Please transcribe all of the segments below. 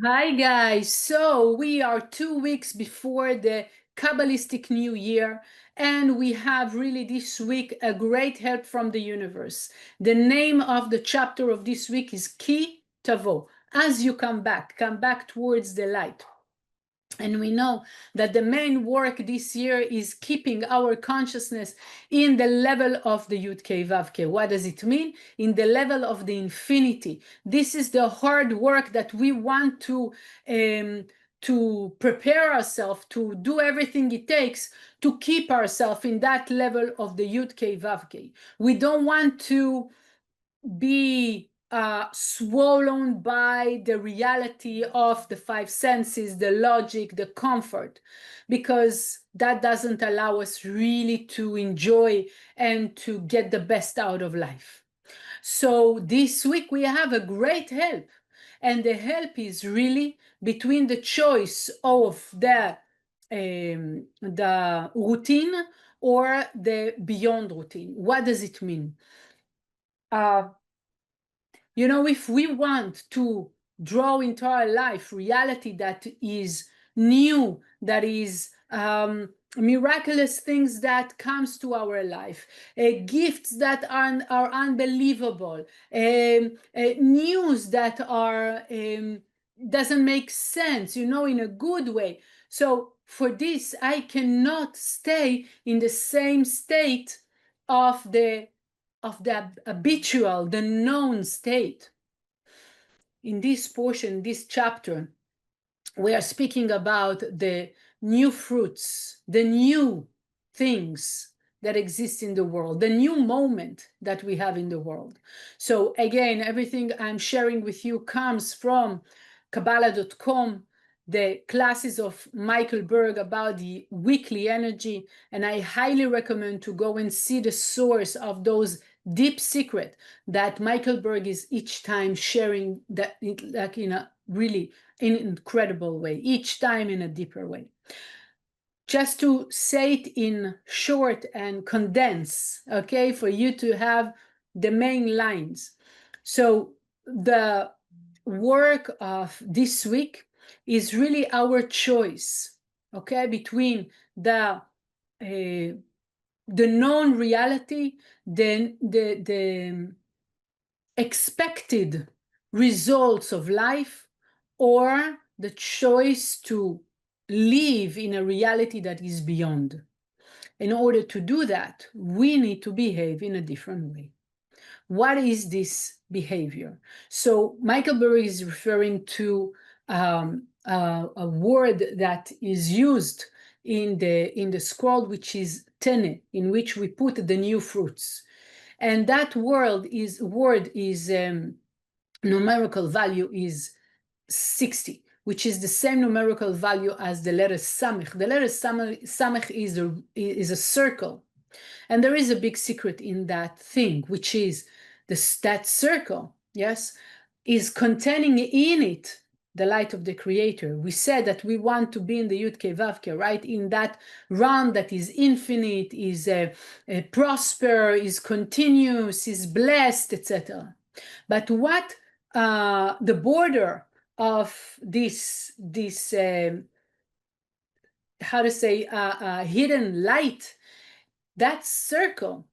Hi guys, so we are 2 weeks before the Kabbalistic New Year, and we have really this week a great help from the universe. The name of the chapter of this week is Ki Tavo. As you come back towards the light. And we know that the main work this year is keeping our consciousness in the level of the Yud Kei Vav Kei. What does it mean? In the level of the infinity. This is the hard work that we want to prepare ourselves, to do everything it takes to keep ourselves in that level of the Yud Kei Vav Kei. We don't want to be swollen by the reality of the five senses, the logic, the comfort, because that doesn't allow us really to enjoy and to get the best out of life. So this week we have a great help, and the help is really between the choice of the routine or the beyond routine. What does it mean? If we want to draw into our life reality that is new, that is miraculous things that comes to our life, gifts that are unbelievable, news that are doesn't make sense, in a good way. So for this, I cannot stay in the same state of the habitual, the known state. In this portion, this chapter, we are speaking about the new fruits, the new things that exist in the world, the new moment that we have in the world. So again, everything I'm sharing with you comes from Kabbalah.com, the classes of Michael Berg about the weekly energy, and I highly recommend to go and see the source of those deep secret that Michael Berg is each time sharing, that like in a really in an incredible way, each time in a deeper way. Just to say it in short and condense, okay, for you to have the main lines. So the work of this week is really our choice, okay, between the known reality, the expected results of life, or the choice to live in a reality that is beyond. In order to do that, we need to behave in a different way. What is this behavior? So Michael Berg is referring to a word that is used in the scroll, which is tene, in which we put the new fruits. And that word is numerical value is 60, which is the same numerical value as the letter samech. The letter samech is a circle. And there is a big secret in that thing, which is that circle, yes, is containing in it the light of the creator. We said that we want to be in the Yud Kei Vav Kei, right? In that realm that is infinite, is prosper, is continuous, is blessed, etc. But what the border of this how to say hidden light, that circle,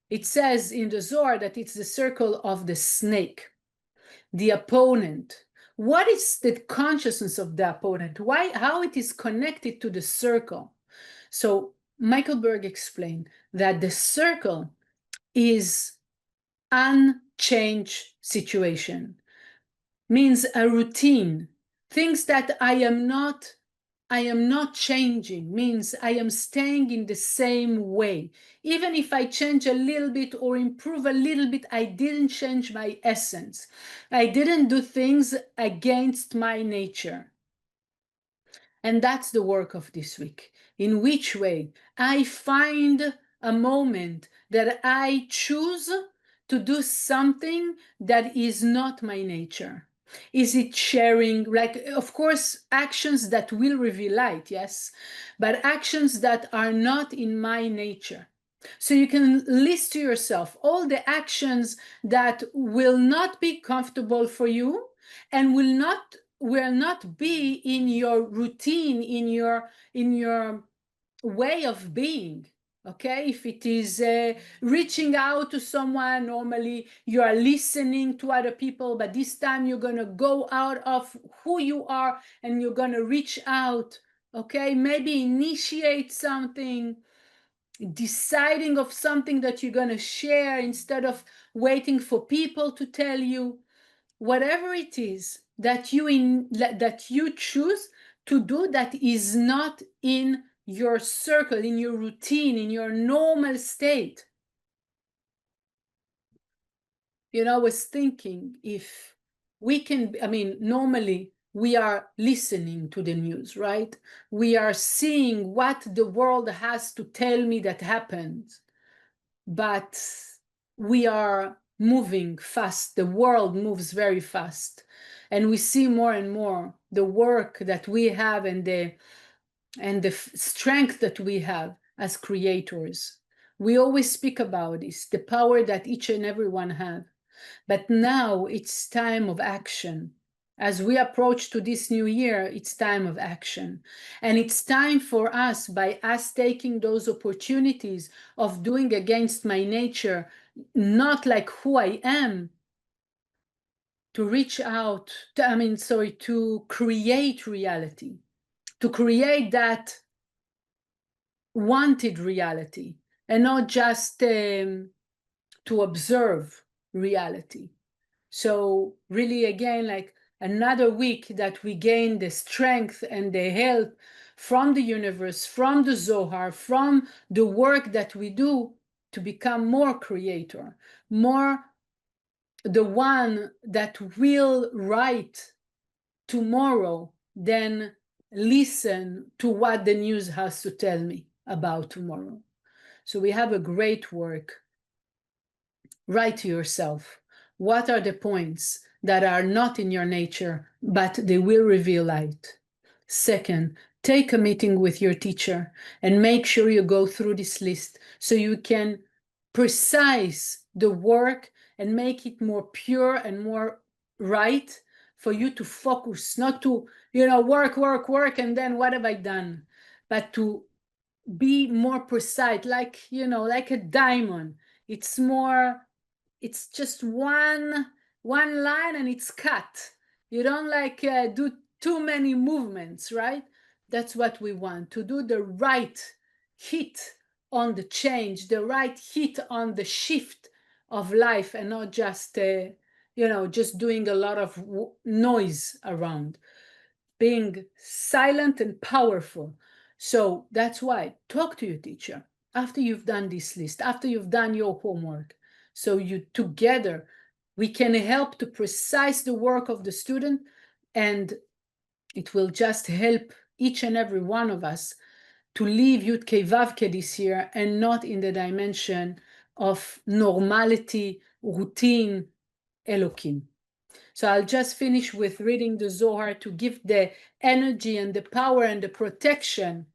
it says in the Zohar that it's the circle of the snake, the opponent. What is the consciousness of the opponent? How it is connected to the circle? So Michael Berg explained that the circle is unchanged situation, means a routine, things that I am not changing, means I am staying in the same way. Even if I change a little bit or improve a little bit, I didn't change my essence. I didn't do things against my nature. And that's the work of this week. In which way I find a moment that I choose to do something that is not my nature. Is it sharing, like, of course, actions that will reveal light, yes, but actions that are not in my nature. So you can list to yourself all the actions that will not be comfortable for you and will will not be in your routine, in your way of being. Okay, if it is reaching out to someone, normally you are listening to other people, but this time you're going to go out of who you are and you're going to reach out. Okay, maybe initiate something, deciding of something that you're going to share instead of waiting for people to tell you. Whatever it is that you choose to do that is not in your circle, in your routine, in your normal state. You know, I was thinking, if we can, I mean, normally we are listening to the news, right? We are seeing what the world has to tell me that happened, but we are moving fast. The world moves very fast, and we see more and more the work that we have and the strength that we have as creators. We always speak about this, the power that each and every one have. But now it's time of action. As we approach to this new year, it's time of action. And it's time for us, by us taking those opportunities of doing against my nature, not like who I am, to reach out, to create reality, to create that wanted reality, and not just to observe reality. So really, again, like another week that we gain the strength and the help from the universe, from the Zohar, from the work that we do, to become more creator, more the one that will write tomorrow than listen to what the news has to tell me about tomorrow. So we have a great work. Write to yourself, what are the points that are not in your nature, but they will reveal light? Second, take a meeting with your teacher and make sure you go through this list so you can precise the work and make it more pure and more right for you to focus, not to, work, and then what have I done? But to be more precise, like, like a diamond. It's just one line and it's cut. You don't do too many movements, right? That's what we want, to do the right hit on the change, the right hit on the shift of life, and not just just doing a lot of noise around, being silent and powerful. So that's why, talk to your teacher after you've done this list, after you've done your homework, so you together we can help to precise the work of the student, and it will just help each and every one of us to live Yud Kei Vav Kei this year, and not in the dimension of normality, routine, Elokim. So I'll just finish with reading the Zohar to give the energy and the power and the protection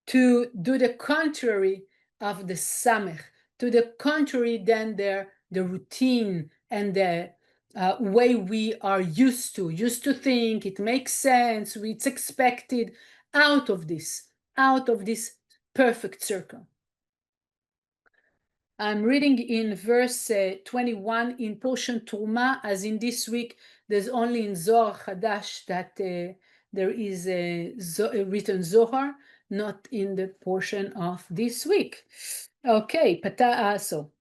to do the contrary of the Samech, to the contrary than the routine and the way we are used to think. It makes sense, it's expected, out of this perfect circle. I'm reading in verse 21 in portion Truma, as in this week there's only in Zohar Chadash that there is a written Zohar, not in the portion of this week. Okay, so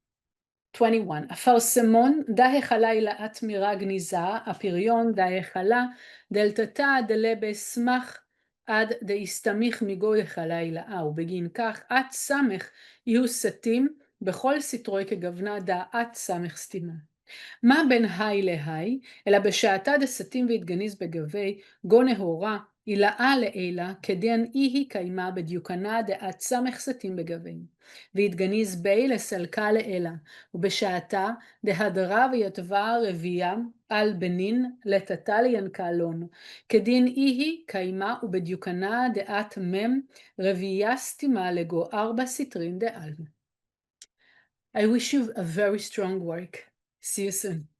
21. אפרסמון דהיכלה אילאת מירה גניזה, הפריון דהיכלה דלתתה דלה בסמך עד דהסתמיך מגו היכלה אילאה, ובגין כך עד סמך יהיו סתים בכל סתרוי כגוונה דעת סמך סתימה. מה בין היי להי, אלא בשעתה דסתים והתגניז בגבי גו נהורה אילאה לאלה, כדין אי קיימה בדיוקנה דעת סמך סתים בגבים. והתגניז בי לסלקה לאלה, ובשעתה דהדרה ויתבה רבייה על בנין לטטה לינקלון, כדין אי קיימה ובדיוקנה דעת מם רבייה סתימה לגו 4 סתרין דעלמה. I wish you a very strong work. See you soon.